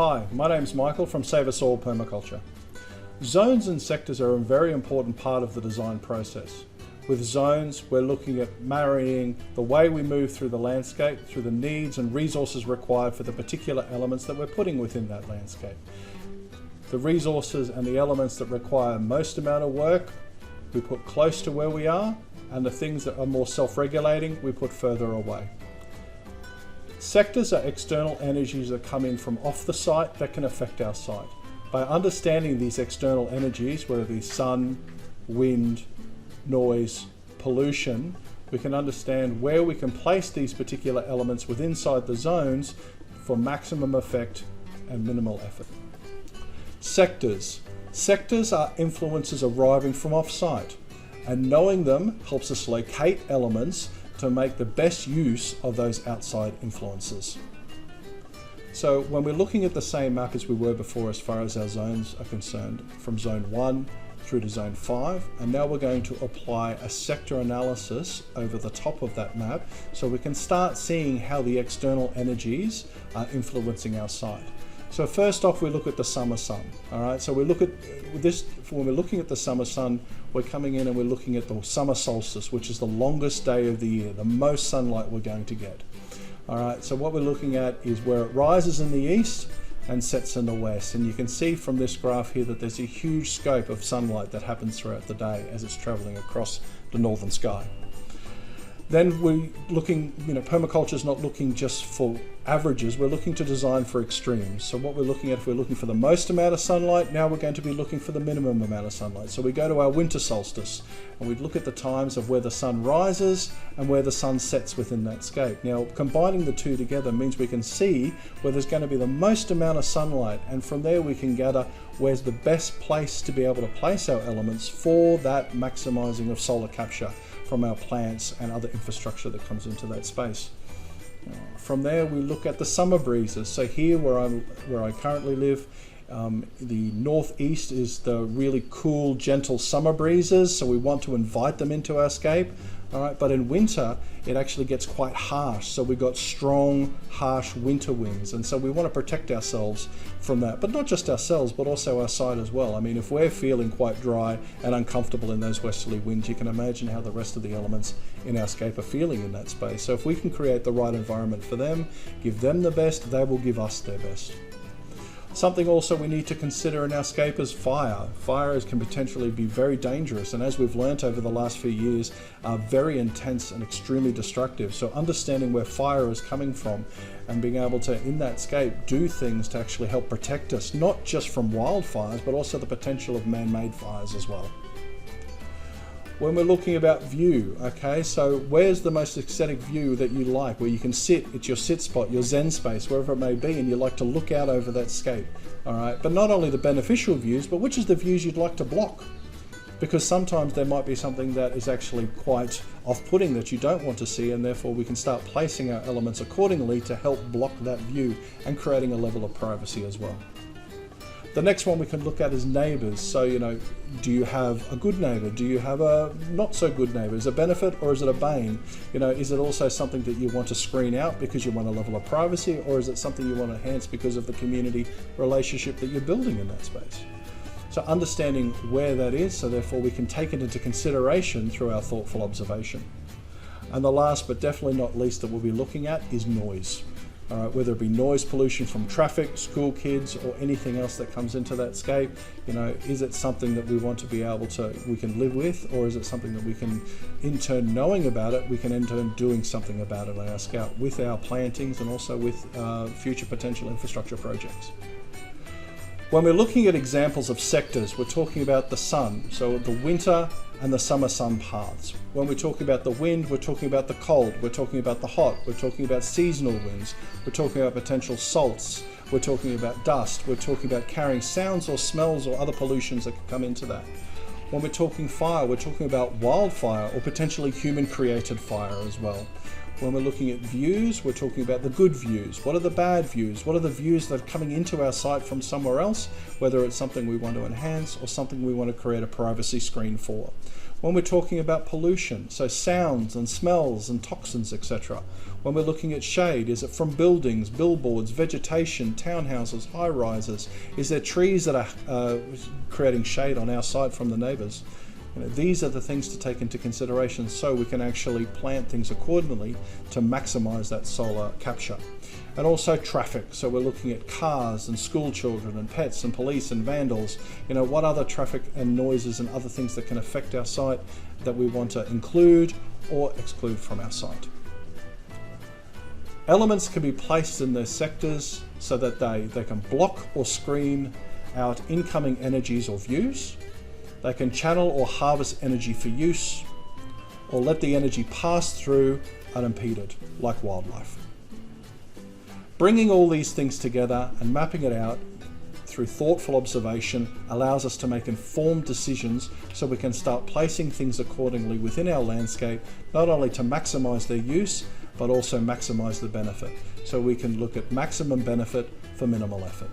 Hi, my name's Michael from Save Us All Permaculture. Zones and sectors are a very important part of the design process. With zones, we're looking at marrying the way we move through the landscape, through the needs and resources required for the particular elements that we're putting within that landscape. The resources and the elements that require most amount of work, we put close to where we are, and the things that are more self-regulating, we put further away. Sectors are external energies that come in from off the site that can affect our site. By understanding these external energies, whether it be sun, wind, noise, pollution, we can understand where we can place these particular elements within inside the zones for maximum effect and minimal effort. Sectors. Sectors are influences arriving from off-site, and knowing them helps us locate elements to make the best use of those outside influences. So when we're looking at the same map as we were before as far as our zones are concerned, from zone 1 through to zone 5, and now we're going to apply a sector analysis over the top of that map so we can start seeing how the external energies are influencing our site. So first off, we look at the summer sun. All right, so we look at this, when we're looking at the summer sun, we're coming in and we're looking at the summer solstice, which is the longest day of the year, the most sunlight we're going to get. All right, so what we're looking at is where it rises in the east and sets in the west. And you can see from this graph here that there's a huge scope of sunlight that happens throughout the day as it's traveling across the northern sky. Then we're looking, permaculture is not looking just for averages, we're looking to design for extremes. So what we're looking at, if we're looking for the most amount of sunlight, now we're going to be looking for the minimum amount of sunlight. So we go to our winter solstice and we look at the times of where the sun rises and where the sun sets within that scape. Now, combining the two together means we can see where there's going to be the most amount of sunlight, and from there we can gather where's the best place to be able to place our elements for that maximizing of solar capture from our plants and other infrastructure that comes into that space. From there, we look at the summer breezes. So here where I currently live, the northeast is the really cool, gentle summer breezes. So we want to invite them into our scape. All right, but in winter, it actually gets quite harsh. So we've got strong, harsh winter winds. And so we want to protect ourselves from that, but not just ourselves, but also our site as well. I mean, if we're feeling quite dry and uncomfortable in those westerly winds, you can imagine how the rest of the elements in our scape are feeling in that space. So if we can create the right environment for them, give them the best, they will give us their best. Something also we need to consider in our scape is fire. Fires can potentially be very dangerous, and as we've learnt over the last few years, are very intense and extremely destructive. So understanding where fire is coming from and being able to, in that scape, do things to actually help protect us, not just from wildfires, but also the potential of man-made fires as well. When we're looking about view, okay, so where's the most aesthetic view that you like, where you can sit, it's your sit spot, your zen space, wherever it may be, and you like to look out over that scape, all right? But not only the beneficial views, but which is the views you'd like to block? Because sometimes there might be something that is actually quite off-putting that you don't want to see, and therefore we can start placing our elements accordingly to help block that view and creating a level of privacy as well. The next one we can look at is neighbours. So, do you have a good neighbour? Do you have a not so good neighbour? Is it a benefit or is it a bane? Is it also something that you want to screen out because you want a level of privacy, or is it something you want to enhance because of the community relationship that you're building in that space? So understanding where that is, so therefore we can take it into consideration through our thoughtful observation. And the last but definitely not least that we'll be looking at is noise. Whether it be noise pollution from traffic, school kids, or anything else that comes into that scape, is it something that we want to be able to, we can live with, or is it something that we can, in turn knowing about it, we can in turn doing something about it on our scout with our plantings and also with future potential infrastructure projects. When we're looking at examples of sectors, we're talking about the sun, so the winter and the summer sun paths. When we're talking about the wind, we're talking about the cold, we're talking about the hot, we're talking about seasonal winds, we're talking about potential salts, we're talking about dust, we're talking about carrying sounds or smells or other pollutions that could come into that. When we're talking fire, we're talking about wildfire or potentially human-created fire as well. When we're looking at views, we're talking about the good views. What are the bad views? What are the views that are coming into our site from somewhere else, whether it's something we want to enhance or something we want to create a privacy screen for? When we're talking about pollution, so sounds and smells and toxins, etc., When we're looking at shade, is it from buildings, billboards, vegetation, townhouses, high rises? Is there trees that are creating shade on our site from the neighbours? These are the things to take into consideration so we can actually plant things accordingly to maximise that solar capture. And also traffic, so we're looking at cars and school children and pets and police and vandals. What other traffic and noises and other things that can affect our site that we want to include or exclude from our site. Elements can be placed in their sectors so that they can block or screen out incoming energies or views. They can channel or harvest energy for use, or let the energy pass through unimpeded, like wildlife. Bringing all these things together and mapping it out through thoughtful observation allows us to make informed decisions so we can start placing things accordingly within our landscape, not only to maximise their use, but also maximise the benefit. So we can look at maximum benefit for minimal effort.